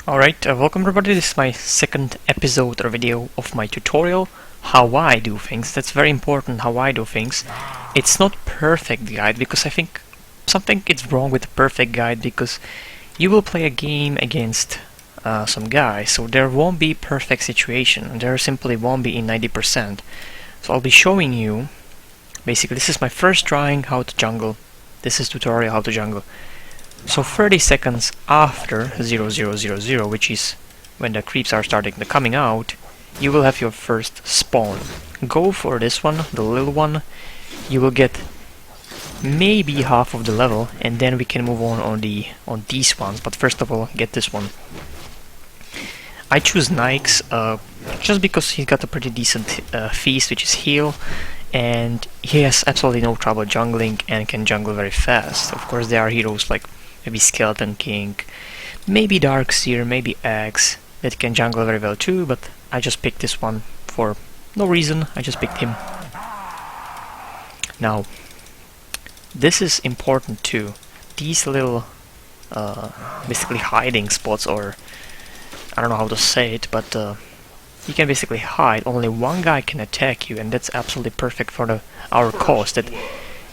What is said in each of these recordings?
Alright, welcome everybody. This is my second episode or video of my tutorial how I do things. That's very important, how I do things. It's not perfect guide because I think something is wrong with the perfect guide, because you will play a game against some guy, so there won't be perfect situation. There simply won't be in 90%. So I'll be showing you, basically this is my first trying how to jungle. This is tutorial how to jungle. So 30 seconds after 0000, which is when the creeps are starting to coming out, you will have your first spawn. Go for this one, the little one. You will get maybe half of the level, and then we can move on these ones. But first of all, get this one. I choose Naix just because he's got a pretty decent feast, which is heal, and he has absolutely no trouble jungling and can jungle very fast. Of course, there are heroes like maybe Skeleton King, maybe Darkseer, maybe Axe that can jungle very well too, but I just picked this one for no reason. I just picked him. Now, this is important too. These little basically hiding spots, or I don't know how to say it, but you can basically hide. Only one guy can attack you, and that's absolutely perfect for our cause. That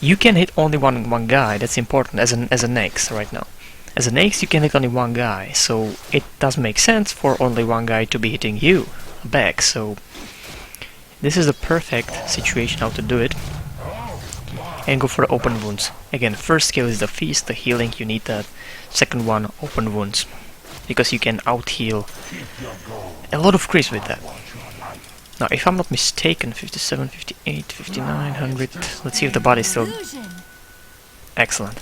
you can hit only one guy. That's important as a Naix right now. As a Naix, you can hit only one guy, so it does make sense for only one guy to be hitting you back. So this is the perfect situation how to do it. And go for the open wounds. Again, first skill is the feast, the healing. You need that. Second one, open wounds, because you can out heal a lot of creeps with that. Now, if I'm not mistaken, 57, 58, 59, 100. Let's see if the body's still... Excellent.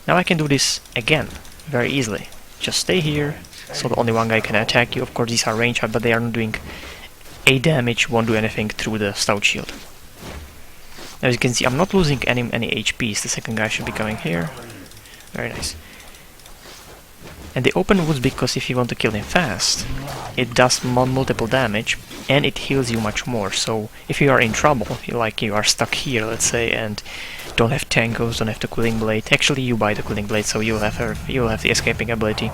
Now I can do this again, very easily. Just stay here, so the only one guy can attack you. Of course, these are range hard, but they are not doing a damage, won't do anything through the stout shield. As you can see, I'm not losing any HPs. The second guy should be coming here. Very nice. And the open wounds, because if you want to kill him fast, it does multiple damage, and it heals you much more. So if you are in trouble, you are stuck here, let's say, and don't have tangos, don't have the cooling blade. Actually, you buy the cooling blade, so you'll have the escaping ability.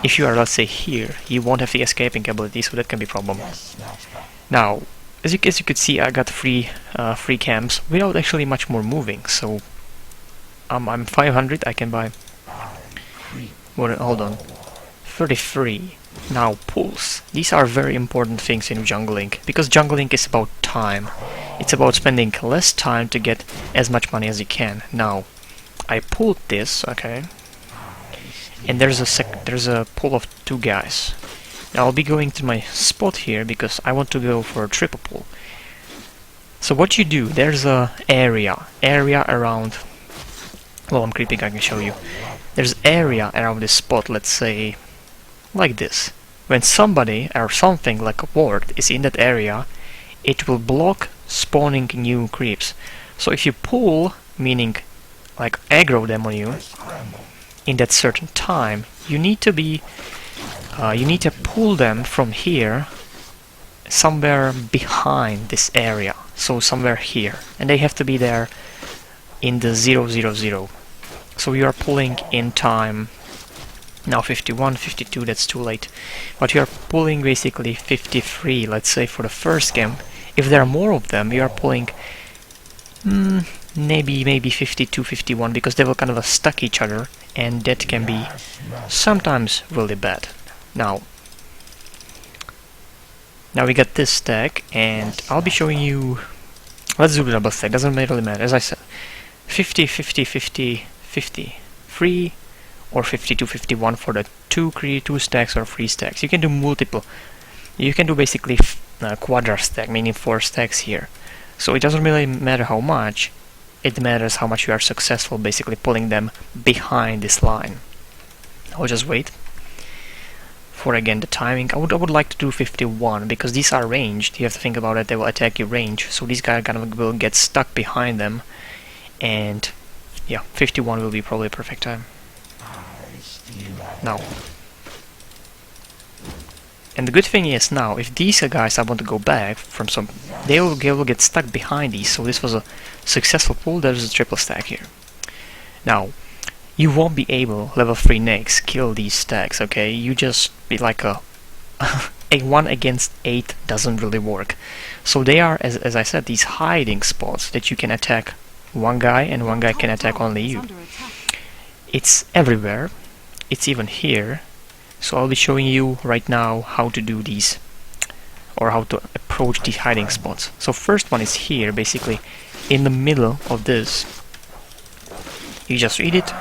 If you are, let's say, here, you won't have the escaping ability, so that can be a problem. Now, as you could see, I got free camps without actually much more moving. So I'm 500. I can buy. Hold on, 33. Now pulls. These are very important things in jungling, because jungling is about time. It's about spending less time to get as much money as you can. Now, I pulled this, okay, and there's a pull of 2 guys. Now I'll be going to my spot here because I want to go for a triple pull. So what you do? There's a area around. Well, I'm creeping. I can show you. There's area around this spot, let's say, like this. When somebody or something like a ward is in that area, it will block spawning new creeps. So if you pull, meaning like aggro them on you, in that certain time, you need to pull them from here, somewhere behind this area. So somewhere here, and they have to be there in the 000. So you are pulling in time now 51, 52, that's too late. But you are pulling basically 53, let's say, for the first game. If there are more of them, you are pulling maybe 52, 51, because they will kind of stuck each other, and that can be sometimes really bad. Now we got this stack, and I'll be showing you. Let's do the double stack, doesn't really matter. As I said, 50, 50, 50, 50, 3 or 52, 51 for the 2 stacks or 3 stacks. You can do multiple. You can do basically quadra stack, meaning 4 stacks here. So it doesn't really matter how much. It matters how much you are successful, basically pulling them behind this line. I'll just wait for again the timing. I would like to do 51 because these are ranged. You have to think about it. They will attack you range, so these guys kind of will get stuck behind them, and yeah, 51 will be probably a perfect time. Now, and the good thing is now, if these guys I want to go back from some, they will get stuck behind these. So this was a successful pull. There's a triple stack here. Now, you won't be able, level 3 Naix, kill these stacks, okay? You just be like a 1 against 8 doesn't really work. So they are, as I said, these hiding spots that you can attack one guy and one guy can attack only you. It's everywhere. It's even here. So I'll be showing you right now how to do these, or how to approach these hiding spots. So first one is here, basically in the middle of this. You just read it,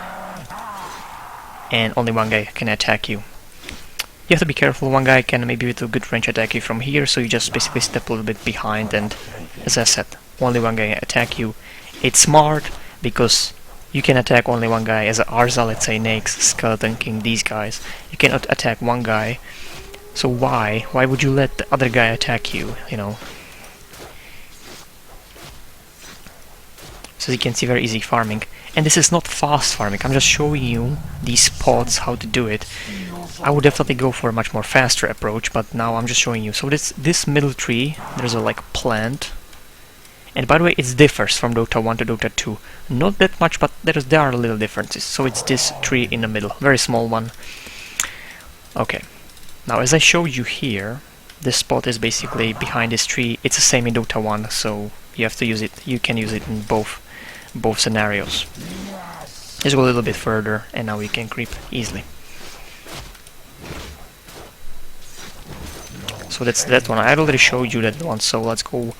and only one guy can attack you. You have to be careful, one guy can maybe with a good range attack you from here, so you just basically step a little bit behind, and as I said, only one guy can attack you. It's smart, because you can attack only one guy. As a Arza, let's say Naix, Skeleton King, these guys, you cannot attack one guy. So why would you let the other guy attack you, you know? So you can see, very easy farming. And this is not fast farming, I'm just showing you these spots, how to do it. I would definitely go for a much more faster approach, but now I'm just showing you. So this middle tree, there's a like plant. And by the way, it differs from Dota 1 to Dota 2. Not that much, but there are little differences. So it's this tree in the middle, very small one. Okay. Now as I showed you here, this spot is basically behind this tree. It's the same in Dota 1, so you have to use it. You can use it in both scenarios. Just go a little bit further, and now we can creep easily. So that's that one. I already showed you that one, so let's go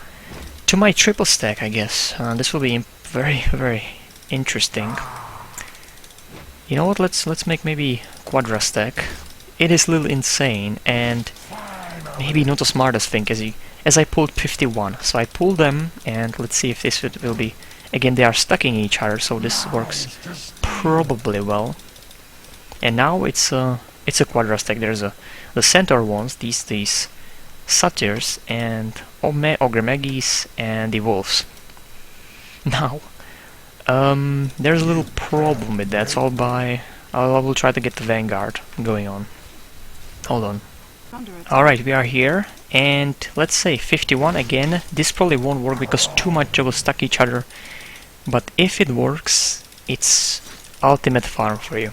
to my triple stack, I guess. This will be very, very interesting. You know what? Let's make maybe quadra stack. It is a little insane, and maybe not the smartest thing, as I pulled 51. So I pulled them, and let's see if this will be. Again, they are stacking each other, so this works probably well. And now it's a quadra stack. There's the center ones, these satyrs and ogre maggies and the wolves. Now, there's a little problem with that, so I will try to get the vanguard going on. Hold on. Alright, we are here, and let's say 51 again. This probably won't work because too much will stack each other, but if it works, it's ultimate farm for you.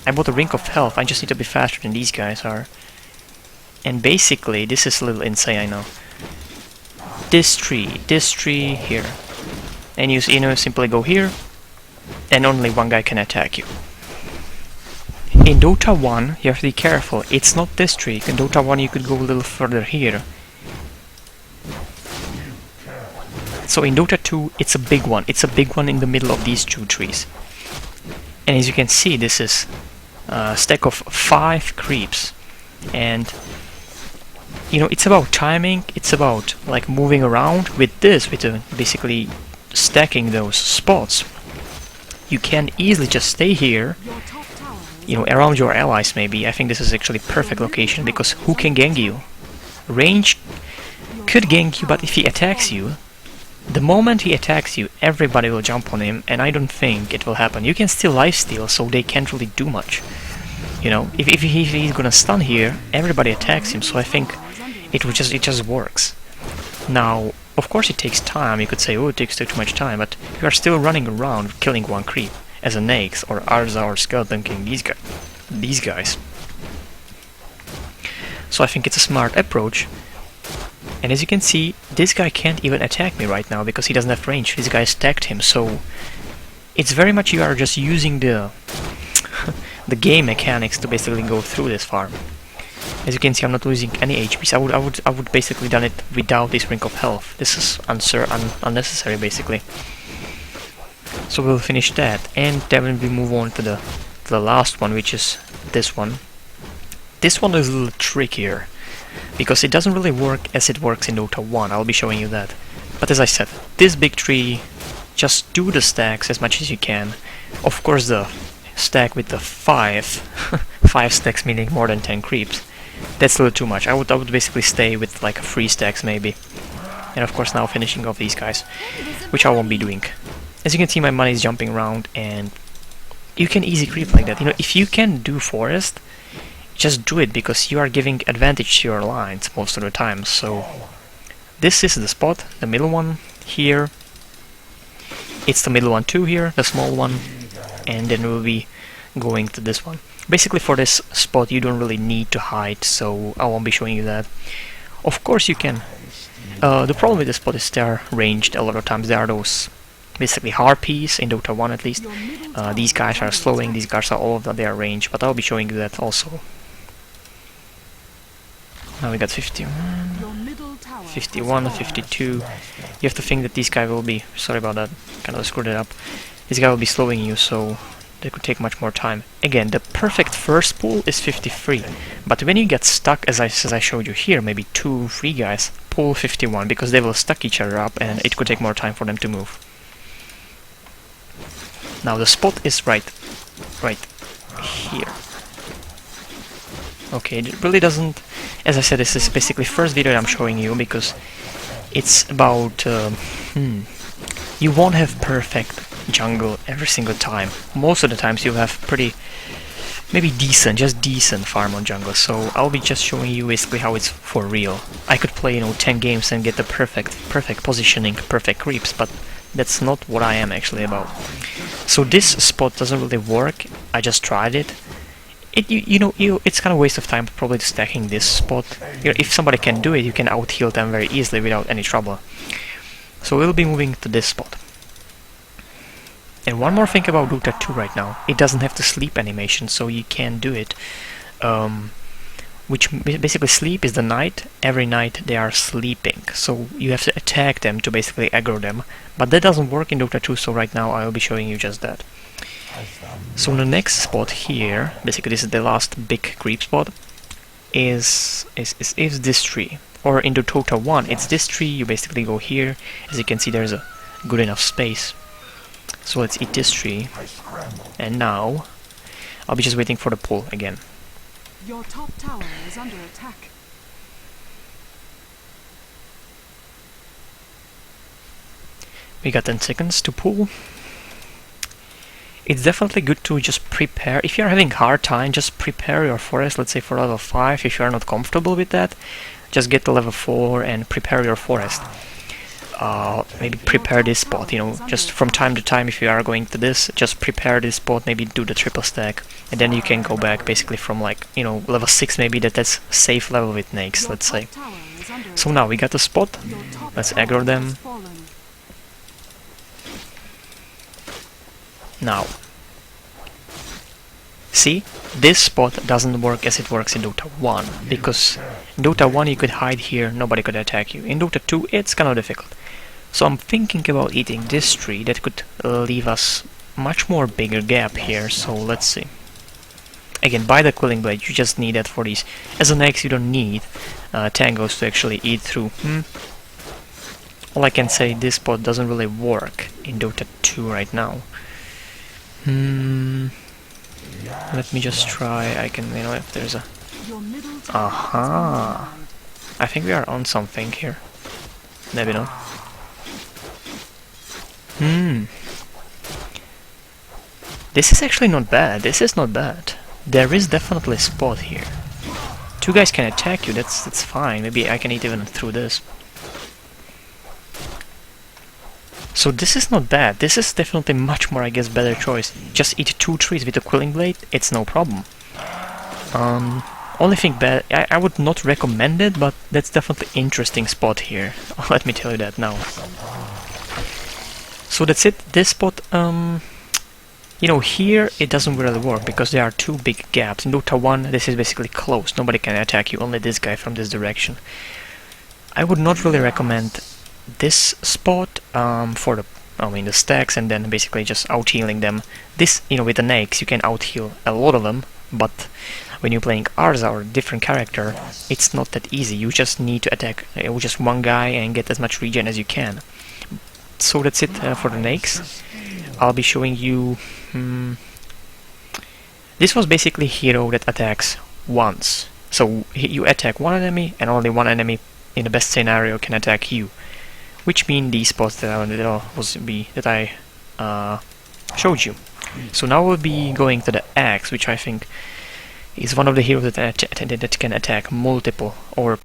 I bought a ring of health, I just need to be faster than these guys are. And basically, this is a little insane, I know. This tree here. And you simply go here, and only one guy can attack you. In Dota 1, you have to be careful, it's not this tree. In Dota 1 you could go a little further here. So in Dota 2, it's a big one. It's a big one in the middle of these two trees. And as you can see, this is a stack of 5 creeps. And you know, it's about timing, it's about like moving around. With this, basically stacking those spots, you can easily just stay here, you know, around your allies maybe. I think this is actually perfect location, because who can gank you? Range could gank you, but if he attacks you, the moment he attacks you, everybody will jump on him, and I don't think it will happen. You can still lifesteal, so they can't really do much. You know, if he's gonna stun here, everybody attacks him, so I think it just works. Now, of course it takes time. You could say, oh, it takes too much time, but you are still running around killing one creep as a Naix or Arza or Skeleton King, these guys. So I think it's a smart approach. And as you can see, this guy can't even attack me right now because he doesn't have range. This guy stacked him, so it's very much you are just using the the game mechanics to basically go through this farm. As you can see, I'm not losing any HPs. I would basically done it without this ring of health. This is unnecessary basically. So we'll finish that, and then we move on to the last one, which is this one. This one is a little trickier, because it doesn't really work as it works in Dota 1, I'll be showing you that. But as I said, this big tree, just do the stacks as much as you can. Of course the stack with the 5 stacks, meaning more than 10 creeps, that's a little too much. I would basically stay with like 3 stacks maybe. And of course now finishing off these guys, which I won't be doing. As you can see, my money is jumping around, and you can easy creep like that. You know, if you can do forest, just do it, because you are giving advantage to your lines most of the time. So this is the spot, the middle one here. It's the middle one too here, the small one, and then we'll be going to this one. Basically for this spot you don't really need to hide, so I won't be showing you that. Of course you can. The problem with this spot is they are ranged a lot of times. There are those basically harpies in Dota 1 at least. These guys are slowing, these guys are all of them, they are ranged, but I'll be showing you that also. Now we got 51, 51, 52. You have to think that these guys will be, sorry about that, kind of screwed it up. This guy will be slowing you, so that could take much more time. Again, the perfect first pull is 53, but when you get stuck, as I showed you here, maybe 2-3 guys, pull 51, because they will stack each other up and it could take more time for them to move. Now the spot is right here. Okay, it really doesn't... As I said, this is basically first video I'm showing you because it's about... you won't have perfect jungle every single time. Most of the times you have pretty... maybe decent, just decent farm on jungle, so I'll be just showing you basically how it's for real. I could play, 10 games and get the perfect positioning, perfect creeps, but that's not what I am actually about. So this spot doesn't really work. I just tried it. It's kind of a waste of time probably stacking this spot. If somebody can do it, you can out-heal them very easily without any trouble. So we'll be moving to this spot. And one more thing about Dota 2 right now, it doesn't have the sleep animation, so you can do it. Which basically sleep is the night. Every night they are sleeping, so you have to attack them to basically aggro them. But that doesn't work in Dota 2, so right now I'll be showing you just that. So the next spot here, basically this is the last big creep spot, is this tree. Or in Dota 1, it's this tree. You basically go here. As you can see, there's a good enough space. So let's eat this tree. And now I'll be just waiting for the pull again. Your top tower is under attack. We got 10 seconds to pull. It's definitely good to just prepare. If you're having hard time, just prepare your forest, let's say for level 5. If you are not comfortable with that, just get to level 4 and prepare your forest. Maybe prepare this spot, just from time to time. If you are going to this, just prepare this spot, maybe do the triple stack, and then you can go back basically from level 6 maybe. That's safe level with Naix, let's say. So now we got the spot, let's aggro them. Now, see, this spot doesn't work as it works in Dota 1, because in Dota 1 you could hide here, nobody could attack you. In Dota 2 it's kind of difficult. So I'm thinking about eating this tree. That could leave us much more bigger gap here, so let's see. Again, buy the Quelling Blade, you just need that for these. As an X you don't need tangos to actually eat through. All I can say, this spot doesn't really work in Dota 2 right now. Let me just try. I can, if there's a... Aha! I think we are on something here. Maybe not. This is actually not bad. This is not bad. There is definitely a spot here. 2 guys can attack you. That's fine. Maybe I can eat even through this. So this is not bad. This is definitely much more, I guess, better choice. Just eat 2 trees with a Quelling Blade. It's no problem. Only thing bad, I would not recommend it, but that's definitely interesting spot here. Let me tell you that now. So that's it. This spot, here it doesn't really work because there are 2 big gaps. In Dota 1, this is basically closed. Nobody can attack you. Only this guy from this direction. I would not really recommend this spot for the stacks and then basically just out-healing them. This, with the Naix, you can out-heal a lot of them, but when you're playing Arza or a different character, it's not that easy. You just need to attack with just 1 guy and get as much regen as you can. So that's it for the Naix. I'll be showing you... This was basically hero that attacks once. So you attack 1 enemy and only 1 enemy in the best scenario can attack you. Which mean these spots that I showed you. So now we'll be going to the Axe, which I think is one of the heroes that can attack multiple or